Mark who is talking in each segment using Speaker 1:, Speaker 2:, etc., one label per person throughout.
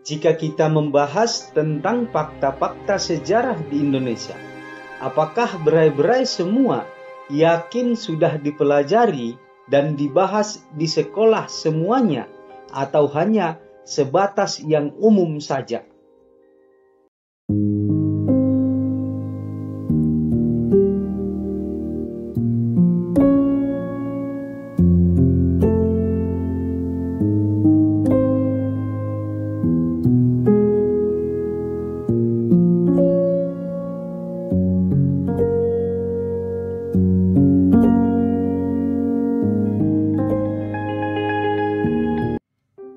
Speaker 1: Jika kita membahas tentang fakta-fakta sejarah di Indonesia, apakah berai-berai semua yakin sudah dipelajari dan dibahas di sekolah semuanya, atau hanya sebatas yang umum saja?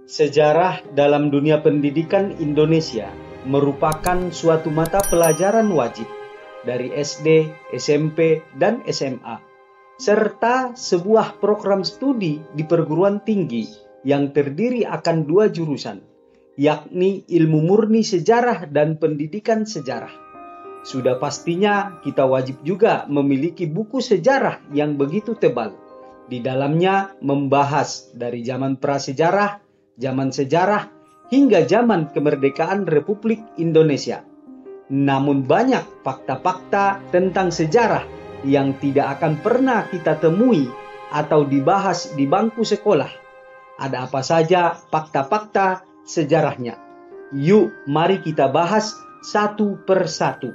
Speaker 1: Sejarah dalam dunia pendidikan Indonesia merupakan suatu mata pelajaran wajib dari SD, SMP, dan SMA, serta sebuah program studi di perguruan tinggi yang terdiri akan 2 jurusan, yakni ilmu murni sejarah dan pendidikan sejarah. Sudah pastinya kita wajib juga memiliki buku sejarah yang begitu tebal. Di dalamnya membahas dari zaman prasejarah, zaman sejarah, hingga zaman kemerdekaan Republik Indonesia. Namun banyak fakta-fakta tentang sejarah yang tidak akan pernah kita temui atau dibahas di bangku sekolah. Ada apa saja fakta-fakta sejarahnya? Yuk, mari kita bahas satu persatu.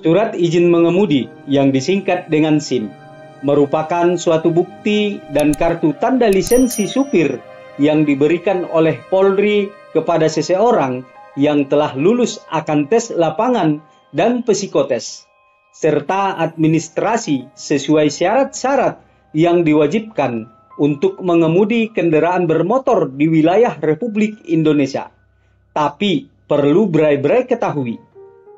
Speaker 1: Surat izin mengemudi yang disingkat dengan SIM merupakan suatu bukti dan kartu tanda lisensi supir yang diberikan oleh Polri kepada seseorang yang telah lulus akan tes lapangan dan psikotes, serta administrasi sesuai syarat-syarat yang diwajibkan untuk mengemudi kendaraan bermotor di wilayah Republik Indonesia. Tapi perlu berai-berai ketahui,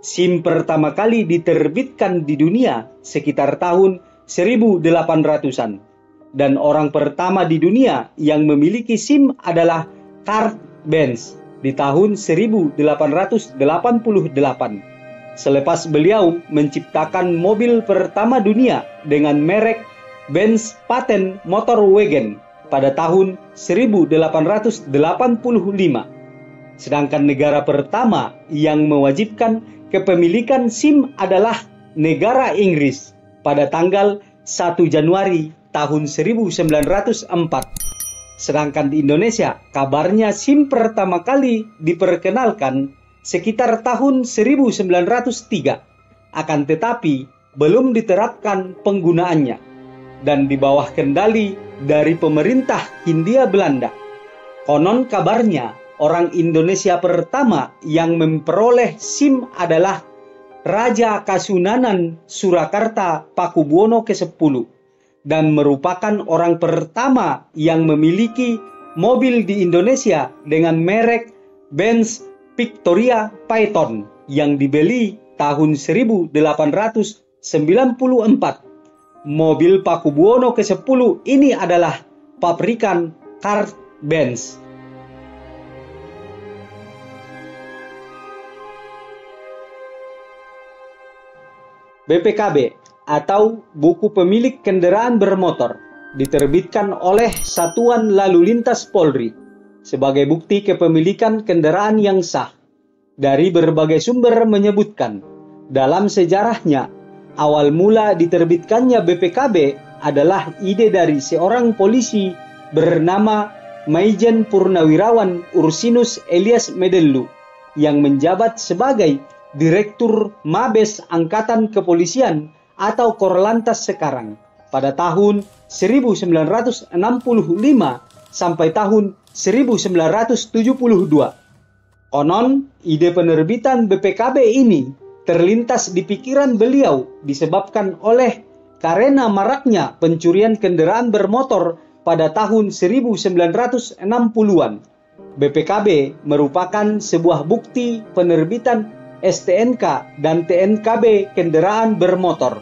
Speaker 1: SIM pertama kali diterbitkan di dunia sekitar tahun 1800-an. Dan orang pertama di dunia yang memiliki SIM adalah Karl Benz di tahun 1888. Selepas beliau menciptakan mobil pertama dunia dengan merek Benz Patent Motor Wagen pada tahun 1885. Sedangkan negara pertama yang mewajibkan kepemilikan SIM adalah negara Inggris pada tanggal 1 Januari tahun 1904. Sedangkan di Indonesia, kabarnya SIM pertama kali diperkenalkan sekitar tahun 1903. Akan tetapi, belum diterapkan penggunaannya dan di bawah kendali dari pemerintah Hindia Belanda. Konon kabarnya, orang Indonesia pertama yang memperoleh SIM adalah Raja Kasunanan Surakarta Pakubuwono ke-10 dan merupakan orang pertama yang memiliki mobil di Indonesia dengan merek Benz Victoria Python yang dibeli tahun 1894. Mobil Pakubuwono ke-10 ini adalah pabrikan Karl Benz. BPKB atau Buku Pemilik Kendaraan Bermotor diterbitkan oleh Satuan Lalu Lintas Polri sebagai bukti kepemilikan kendaraan yang sah. Dari berbagai sumber menyebutkan, dalam sejarahnya, awal mula diterbitkannya BPKB adalah ide dari seorang polisi bernama Maijen Purnawirawan Ursinus Elias Medellu yang menjabat sebagai Direktur Mabes Angkatan Kepolisian atau Korlantas sekarang pada tahun 1965 sampai tahun 1972. Konon, ide penerbitan BPKB ini terlintas di pikiran beliau disebabkan oleh karena maraknya pencurian kendaraan bermotor pada tahun 1960-an. BPKB merupakan sebuah bukti penerbitan STNK dan TNKB kendaraan bermotor.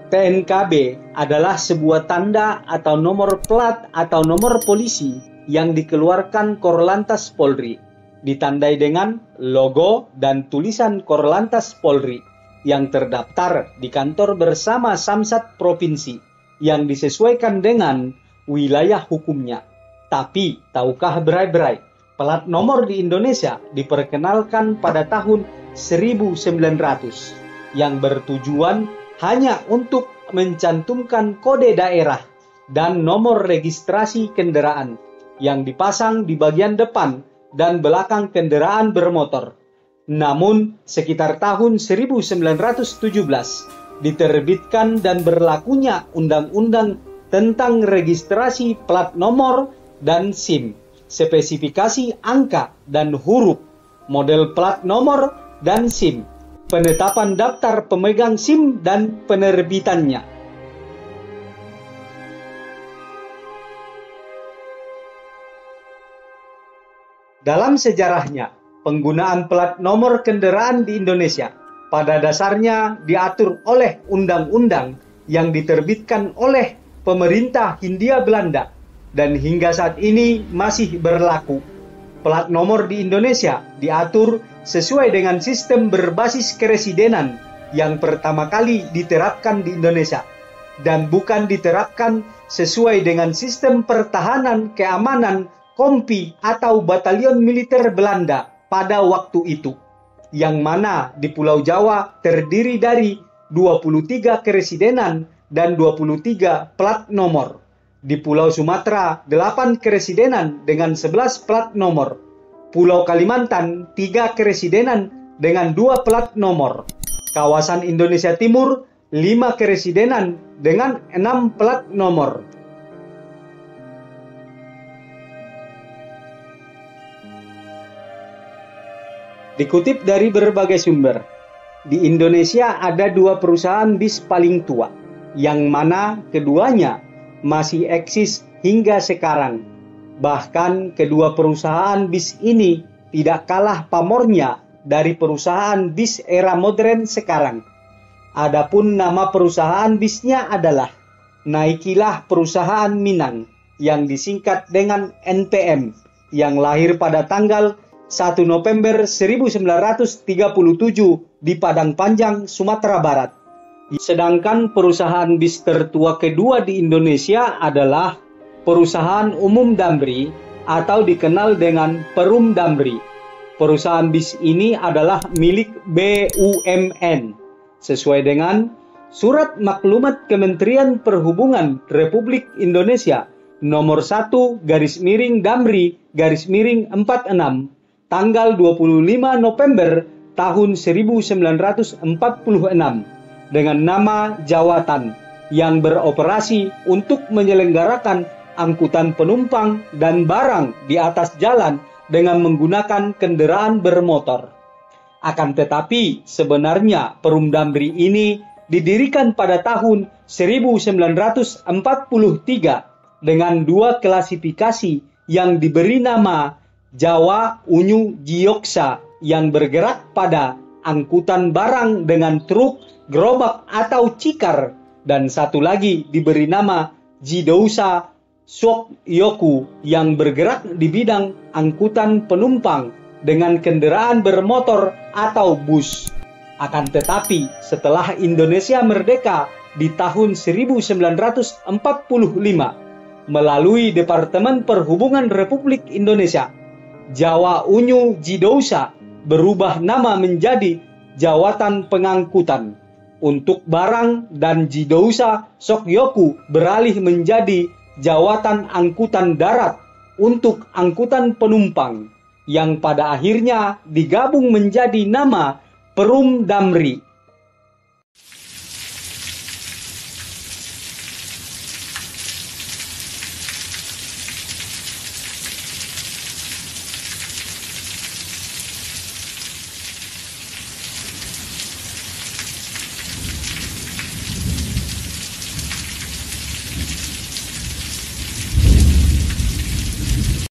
Speaker 1: TNKB adalah sebuah tanda atau nomor plat atau nomor polisi yang dikeluarkan Korlantas Polri ditandai dengan logo dan tulisan Korlantas Polri yang terdaftar di kantor bersama Samsat Provinsi yang disesuaikan dengan wilayah hukumnya. Tapi, tahukah berai-berai, plat nomor di Indonesia diperkenalkan pada tahun 1900 yang bertujuan hanya untuk mencantumkan kode daerah dan nomor registrasi kendaraan yang dipasang di bagian depan dan belakang kendaraan bermotor. Namun, sekitar tahun 1917 diterbitkan dan berlakunya Undang-Undang tentang registrasi plat nomor dan SIM, spesifikasi angka dan huruf, model plat nomor dan SIM, penetapan daftar pemegang SIM dan penerbitannya. Dalam sejarahnya, penggunaan plat nomor kendaraan di Indonesia pada dasarnya diatur oleh undang-undang yang diterbitkan oleh pemerintah Hindia Belanda dan hingga saat ini masih berlaku. Plat nomor di Indonesia diatur sesuai dengan sistem berbasis keresidenan yang pertama kali diterapkan di Indonesia dan bukan diterapkan sesuai dengan sistem pertahanan keamanan Kompi atau Batalion Militer Belanda pada waktu itu, yang mana di Pulau Jawa terdiri dari 23 keresidenan dan 23 plat nomor. Di Pulau Sumatera 8 keresidenan dengan 11 plat nomor. Pulau Kalimantan 3 keresidenan dengan 2 plat nomor. Kawasan Indonesia Timur 5 keresidenan dengan 6 plat nomor. Dikutip dari berbagai sumber, di Indonesia ada 2 perusahaan bis paling tua, yang mana keduanya masih eksis hingga sekarang. Bahkan kedua perusahaan bis ini tidak kalah pamornya dari perusahaan bis era modern sekarang. Adapun nama perusahaan bisnya adalah Naikilah Perusahaan Minang, yang disingkat dengan NPM, yang lahir pada tanggal 1 November 1937 di Padang Panjang, Sumatera Barat. Sedangkan perusahaan bis tertua kedua di Indonesia adalah Perusahaan Umum Damri atau dikenal dengan Perum Damri. Perusahaan bis ini adalah milik BUMN sesuai dengan Surat Maklumat Kementerian Perhubungan Republik Indonesia nomor 1/Damri/46 tanggal 25 November tahun 1946 dengan nama Jawatan yang beroperasi untuk menyelenggarakan angkutan penumpang dan barang di atas jalan dengan menggunakan kendaraan bermotor. Akan tetapi sebenarnya Perum Damri ini didirikan pada tahun 1943 dengan 2 klasifikasi yang diberi nama Jawa Unyu Gioksa yang bergerak pada angkutan barang dengan truk, gerobak atau cikar, dan satu lagi diberi nama Jidousa Sokyoku yang bergerak di bidang angkutan penumpang dengan kendaraan bermotor atau bus. Akan tetapi setelah Indonesia merdeka di tahun 1945 melalui Departemen Perhubungan Republik Indonesia, Jawa Unyu Jidousa berubah nama menjadi Jawatan Pengangkutan untuk barang dan Jidousa Sokyoku beralih menjadi Jawatan Angkutan Darat untuk angkutan penumpang yang pada akhirnya digabung menjadi nama Perum Damri.